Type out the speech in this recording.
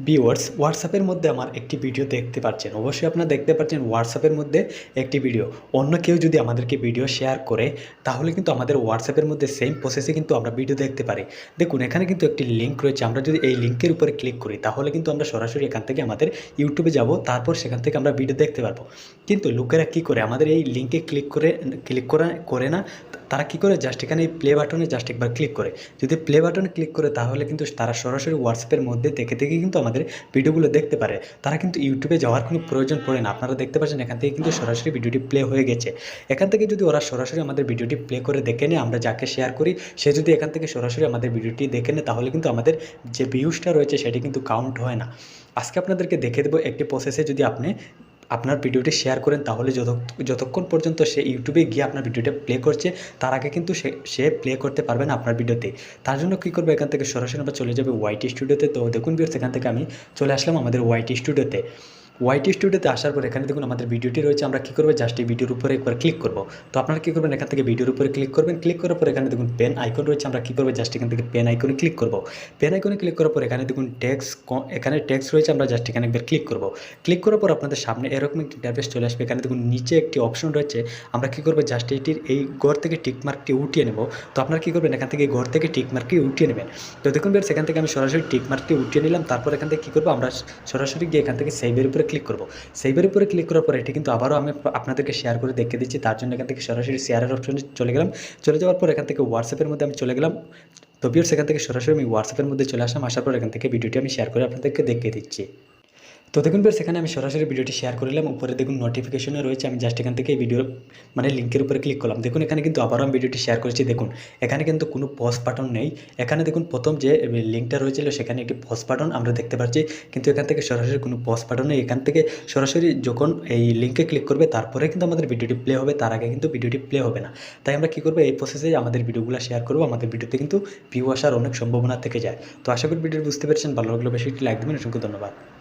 Viewers হোয়াটসঅ্যাপের মধ্যে আমার একটি ভিডিও দেখতে পাচ্ছেন। অবশ্যই আপনারা দেখতে পাচ্ছেন হোয়াটসঅ্যাপের মধ্যে একটি ভিডিও। অন্য কেউ যদি আমাদেরকে ভিডিও শেয়ার করে তাহলে কিন্তু আমাদের হোয়াটসঅ্যাপের মধ্যে সেম প্রসেসে কিন্তু আমরা ভিডিও দেখতে পারি। দেখুন এখানে কিন্তু একটি লিঙ্ক রয়েছে। আমরা যদি এই লিঙ্কের উপরে ক্লিক করি তাহলে কিন্তু আমরা সরাসরি এখান থেকে আমাদের ইউটিউবে যাব, তারপর সেখান থেকে আমরা ভিডিও দেখতে পারবো। কিন্তু লোকেরা কী করে আমাদের এই লিঙ্কে ক্লিক করে না, তারা কী করে জাস্ট এখানে এই প্লে বাটনে জাস্ট একবার ক্লিক করে। যদি প্লে বাটনে ক্লিক করে তাহলে কিন্তু তারা সরাসরি হোয়াটসঅ্যাপের মধ্যে দেখে কিন্তু আমাদের ভিডিওগুলো দেখতে পারে। তারা কিন্তু ইউটিউবে যাওয়ার কোনো প্রয়োজন পড়ে না। আপনারা দেখতে পাচ্ছেন এখান থেকে কিন্তু সরাসরি ভিডিওটি প্লে হয়ে গেছে। এখান থেকে যদি ওরা সরাসরি আমাদের ভিডিওটি প্লে করে দেখে নেয়, আমরা যাকে শেয়ার করি সে যদি এখান থেকে সরাসরি আমাদের ভিডিওটি দেখে নেয় তাহলে কিন্তু আমাদের যে ভিউজটা রয়েছে সেটি কিন্তু কাউন্ট হয় না। আজকে আপনাদেরকে দেখে দেবো একটি প্রসেসে যদি আপনি আপনার ভিডিওটি শেয়ার করেন তাহলে যতক্ষণ পর্যন্ত সে ইউটিউবে গিয়ে আপনার ভিডিওটা প্লে করছে তার আগে কিন্তু সে প্লে করতে পারবে না আপনার ভিডিওতে। তার জন্য কী করবো, এখান থেকে সরাসরি আমরা চলে যাবে ওয়াইটি স্টুডিওতে। তো দেখুন ভিউয়ার্স এখান থেকে আমি চলে আসলাম আমাদের ওয়াইটি স্টুডিওতে। ওয়াইটি স্টুডিওতে আসার পর এখানে দেখুন আমাদের ভিডিওটি রয়েছে। আমরা কী করবো, জাস্ট এই ভিডিওর উপরে একবার ক্লিক করবো। তো আপনারা কী করবেন, এখান থেকে ভিডিওর উপরে ক্লিক করবেন। ক্লিক করার পর এখানে দেখুন পেন আইকন রয়েছে। আমরা কী করবো, জাস্ট এখান থেকে পেন আইকনে ক্লিক করবো। পেন আইকনে ক্লিক করার পর এখানে দেখুন এখানে টেক্সট রয়েছে। আমরা জাস্ট এখানে একবার ক্লিক করবো। ক্লিক করার পর আপনাদের সামনে এরকম একটি ইন্টারফেস চলে আসবে। এখানে দেখুন নিচে একটি অপশন রয়েছে। আমরা কী করবো, জাস্ট এটির এই ঘর থেকে টিকমার্কটি উঠিয়ে নেব। তো আপনারা কী করবেন, এখান থেকে ঘর থেকে টিকমার্কটি উঠিয়ে নেবেন। তো দেখুন বেশ এখান থেকে আমি সরাসরি টিকমার্কটি উঠিয়ে নিলাম। তারপর এখান থেকে কী করবো, আমরা সরাসরি গিয়ে এখান থেকে সেভের উপরে ক্লিক করবো। সেভের উপরে ক্লিক করার পর এটি কিন্তু আবারও আমি আপনাদেরকে শেয়ার করে দেখিয়ে দিচ্ছি। তার জন্য এখান থেকে সরাসরি শেয়ারের অপশনে চলে গেলাম। চলে যাওয়ার পর এখান থেকে হোয়াটসঅ্যাপের মধ্যে আমি চলে গেলাম। তো ভিউয়ার্স এখান থেকে সরাসরি আমি হোয়াটসঅ্যাপের মধ্যে চলে আসলাম। আসার পর এখান থেকে ভিডিওটি আমি শেয়ার করে আপনাদেরকে দেখিয়ে দিচ্ছি। তো দেখুন বেশ এখানে আমি সরাসরি ভিডিওটি শেয়ার করলাম। উপরে দেখুন নোটিফিকেশনে রয়েছে। আমি জাস্ট এখান থেকে এই ভিডিও লিঙ্কের উপরে ক্লিক করলাম। দেখুন এখানে কিন্তু আবারও আমি ভিডিওটি শেয়ার করেছি। দেখুন এখানে কিন্তু কোনো পজ বাটন নেই। এখানে দেখুন প্রথম যে লিঙ্কটা রয়েছিল সেখানে একটি পজ বাটন আমরা দেখতে পাচ্ছি, কিন্তু এখান থেকে সরাসরি কোনো পজ বাটন নেই। এখান থেকে সরাসরি যখন এই লিঙ্কে ক্লিক করবে তারপরে কিন্তু আমাদের ভিডিওটি প্লে হবে, তার আগে কিন্তু ভিডিওটি প্লে হবে না। তাই আমরা কী করবো, এই প্রসেসে আমাদের ভিডিওগুলো শেয়ার করবো। আমাদের ভিডিওতে কিন্তু ভিউ আসার অনেক সম্ভাবনা থেকে যায়। তো আশা করি ভিডিও বুঝতে পেরেছেন। ভালো লাগলে বেশি একটি লাইক দেবেন। অসংখ্য ধন্যবাদ।